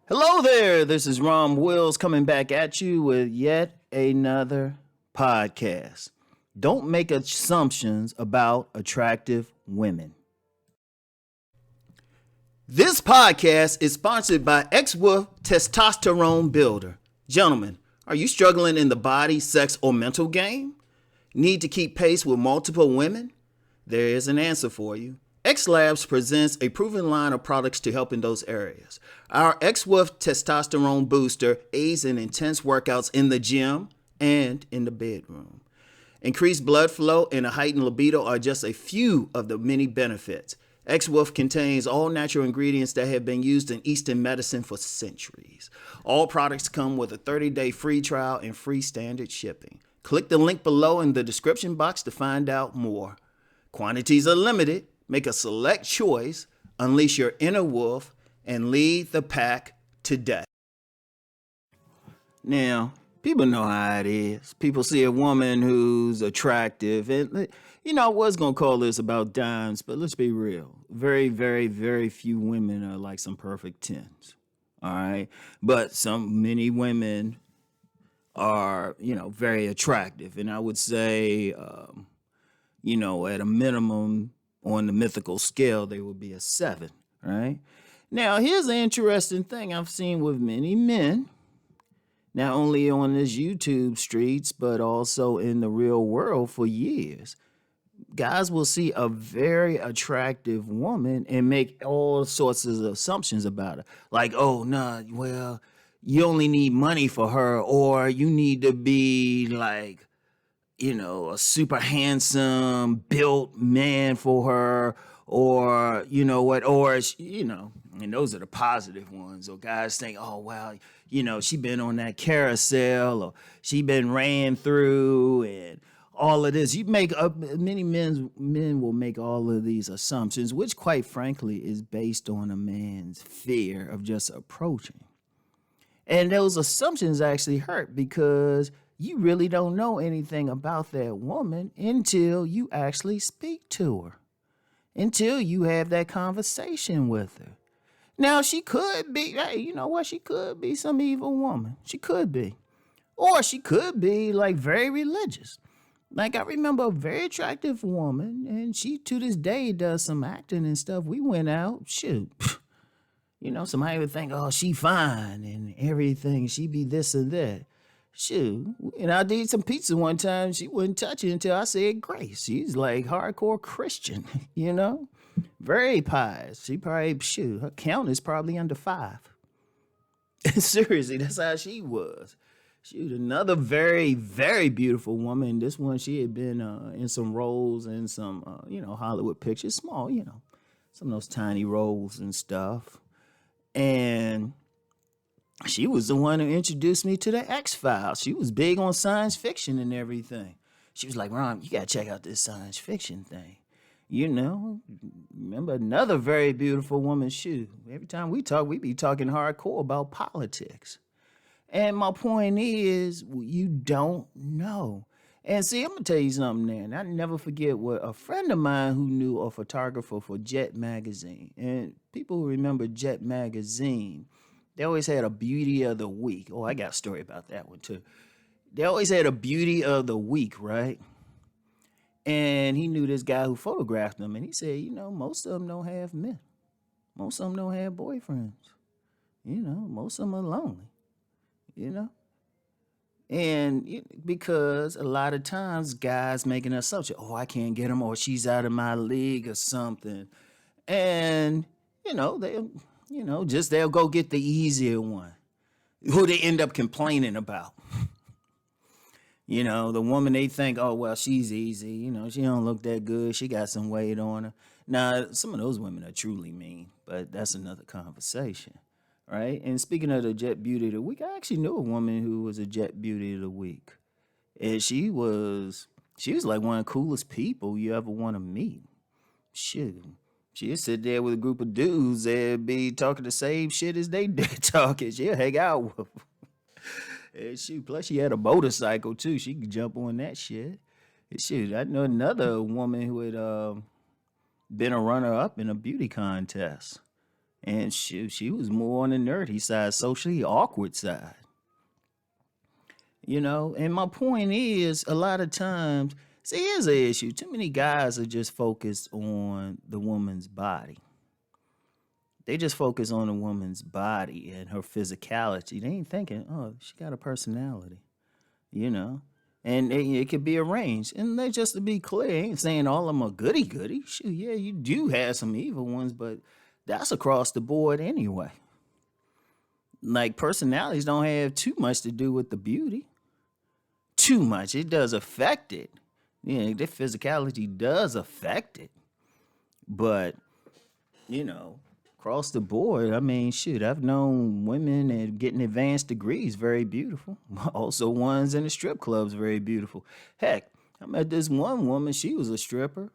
Hello there, this is Rom Wills coming back at you with yet another podcast. Don't make assumptions about attractive women. This podcast is sponsored by X-Wolf Testosterone Builder. Gentlemen, are you struggling in the body, sex, or mental game? Need to keep pace with multiple women? There is an answer for you. X Labs presents a proven line of products to help in those areas. Our X-Wolf Testosterone Booster aids in intense workouts in the gym and in the bedroom. Increased blood flow and a heightened libido are just a few of the many benefits. X-Wolf contains all natural ingredients that have been used in Eastern medicine for centuries. All products come with a 30-day free trial and free standard shipping. Click the link below in the description box to find out more. Quantities are limited. Make a select choice, unleash your inner wolf, and lead the pack today. Now, people know how it is. People see a woman who's attractive, and I was going to call this about dimes, but let's be real. Very, very, very few women are like some perfect 10s, all right? But many women are, very attractive, and I would say, at a minimum, on the mythical scale, they would be a 7, right? Now, here's an interesting thing I've seen with many men, not only on this YouTube streets, but also in the real world for years. Guys will see a very attractive woman and make all sorts of assumptions about her. Like, oh, nah, well, you only need money for her, or you need to be like, a super handsome built man for her, or and those are the positive ones. Or guys think, oh, well, she been on that carousel, or she been ran through, and all of this. Many men will make all of these assumptions, which quite frankly is based on a man's fear of just approaching. And those assumptions actually hurt because you really don't know anything about that woman until you actually speak to her, until you have that conversation with her. Now, she could be, she could be some evil woman. She could be. Or she could be, like, very religious. Like, I remember a very attractive woman, and she, to this day, does some acting and stuff. We went out, shoot. Somebody would think, oh, she fine and everything. She be this and that. Shoot, and I did some pizza one time. She wouldn't touch it until I said grace. She's like hardcore Christian, very pious. She probably, her count is probably under 5. Seriously, that's how she was. Shoot, another very, very beautiful woman. This one, she had been in some roles in some, Hollywood pictures, small, some of those tiny roles and stuff. And she was the one who introduced me to the X-Files. She was big on science fiction and everything. She was like, Ron, you got to check out this science fiction thing. Remember another very beautiful woman, shoot. Every time we talk, we be talking hardcore about politics. And my point is, you don't know. And see, I'm going to tell you something there. And I never forget what a friend of mine who knew a photographer for Jet Magazine. And people who remember Jet Magazine, they always had a beauty of the week. Oh, I got a story about that one too. They always had a beauty of the week, right? And he knew this guy who photographed them. And he said, most of them don't have men. Most of them don't have boyfriends. Most of them are lonely, And because a lot of times guys make an assumption, oh, I can't get him, or she's out of my league or something. And, they'll go get the easier one, who they end up complaining about. The woman they think, oh, well, she's easy. She don't look that good. She got some weight on her. Now, some of those women are truly mean, but that's another conversation, right? And speaking of the Jet Beauty of the Week, I actually knew a woman who was a Jet Beauty of the Week. And she was like one of the coolest people you ever want to meet. Shoot. She'd sit there with a group of dudes that'd be talking the same shit as they did talking. She'll hang out with them. And shoot, plus she had a motorcycle too. She could jump on that shit. And shoot, I know another woman who had been a runner-up in a beauty contest. And she was more on the nerdy side, socially awkward side. And my point is, a lot of times, see, here's an issue. Too many guys are just focused on the woman's body. They just focus on the woman's body and her physicality. They ain't thinking, oh, she got a personality, you know? And it could be arranged. And they, just to be clear, I ain't saying all of them are goody goody. Shoot, yeah, you do have some evil ones, but that's across the board anyway. Like, personalities don't have too much to do with the beauty. Too much. It does affect it. Yeah, their physicality does affect it. But, you know, across the board, I mean, shoot, I've known women that getting advanced degrees very beautiful. Also, ones in the strip clubs very beautiful. Heck, I met this one woman. She was a stripper.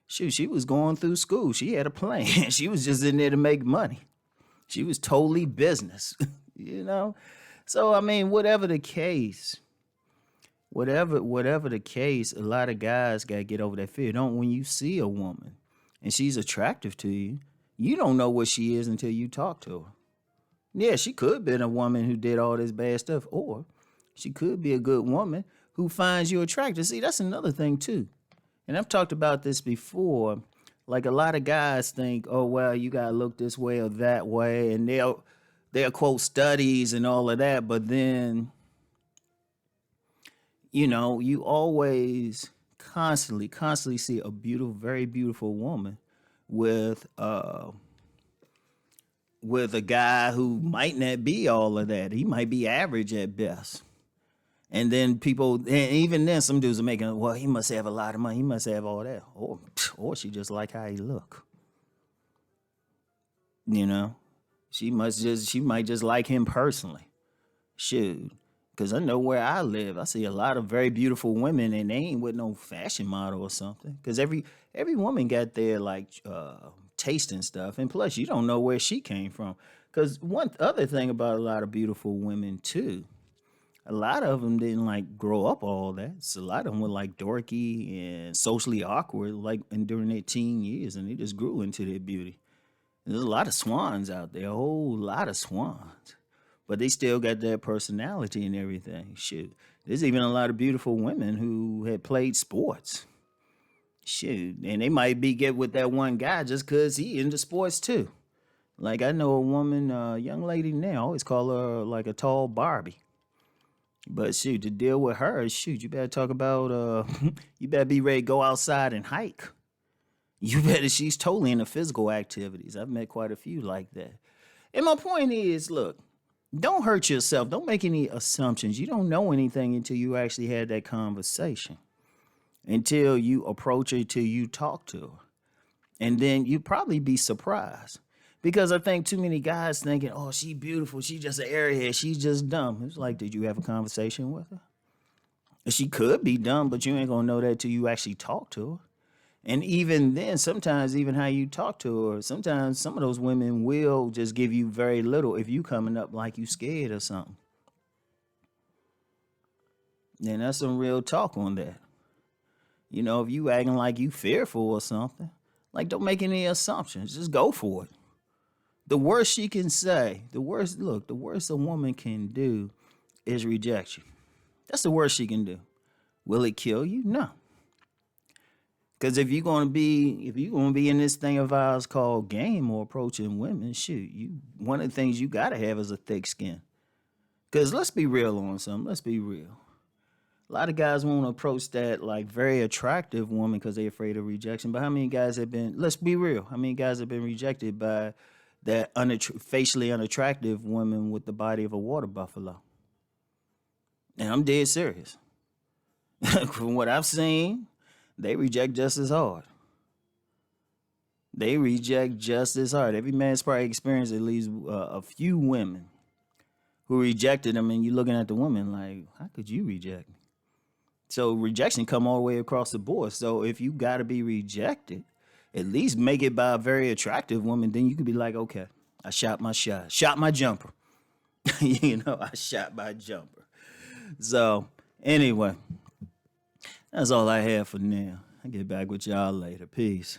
Shoot, she was going through school. She had a plan. She was just in there to make money. She was totally business, you know? So, I mean, whatever the case, a lot of guys got to get over that fear. Don't, when you see a woman and she's attractive to you, you don't know what she is until you talk to her. Yeah, she could have been a woman who did all this bad stuff, or she could be a good woman who finds you attractive. See, that's another thing too. And I've talked about this before. Like, a lot of guys think, oh, well, you got to look this way or that way, and they'll quote studies and all of that, but then, you always constantly see a beautiful, very beautiful woman with a guy who might not be all of that. He might be average at best. And then and even then, some dudes are making, well, he must have a lot of money. He must have all that. Or she just like how he look. She might just like him personally. Shoot. Because I know where I live, I see a lot of very beautiful women, and they ain't with no fashion model or something. Because every woman got their, like, taste and stuff. And plus, you don't know where she came from. Because one other thing about a lot of beautiful women, too, a lot of them didn't, like, grow up all that. So a lot of them were, like, dorky and socially awkward, like, during their teen years, and they just grew into their beauty. There's a lot of swans out there, a whole lot of swans. But they still got that personality and everything. Shoot. There's even a lot of beautiful women who had played sports. Shoot. And they might get with that one guy just because he into sports too. Like, I know a woman, young lady now, I always call her like a tall Barbie. But shoot, to deal with her, shoot, you better talk about, you better be ready to go outside and hike. She's totally into physical activities. I've met quite a few like that. And my point is, look, don't hurt yourself. Don't make any assumptions. You don't know anything until you actually had that conversation, until you approach her, till you talk to her. And then you probably be surprised. Because I think too many guys thinking, oh, she beautiful. She just an airhead. She's just dumb. It's like, did you have a conversation with her? She could be dumb, but you ain't going to know that till you actually talk to her. And even then, sometimes even how you talk to her, sometimes some of those women will just give you very little if you coming up like you scared or something. And that's some real talk on that. If you acting like you fearful or something, like, don't make any assumptions. Just go for it. The worst she can say, the worst a woman can do is reject you. That's the worst she can do. Will it kill you? No. Because if you're gonna be in this thing of ours called game or approaching women, shoot, one of the things you gotta have is a thick skin. Because let's be real on something. Let's be real. A lot of guys won't approach that, like, very attractive woman because they're afraid of rejection. But how many guys have been? Let's be real. How many guys have been rejected by that facially unattractive woman with the body of a water buffalo? And I'm dead serious. From what I've seen, they reject just as hard. Every man's probably experienced at least a few women who rejected them, and you're looking at the woman like, how could you reject me? So rejection come all the way across the board. So if you got to be rejected, at least make it by a very attractive woman. Then you could be like, okay, I shot my jumper. I shot my jumper. So anyway. That's all I have for now. I'll get back with y'all later. Peace.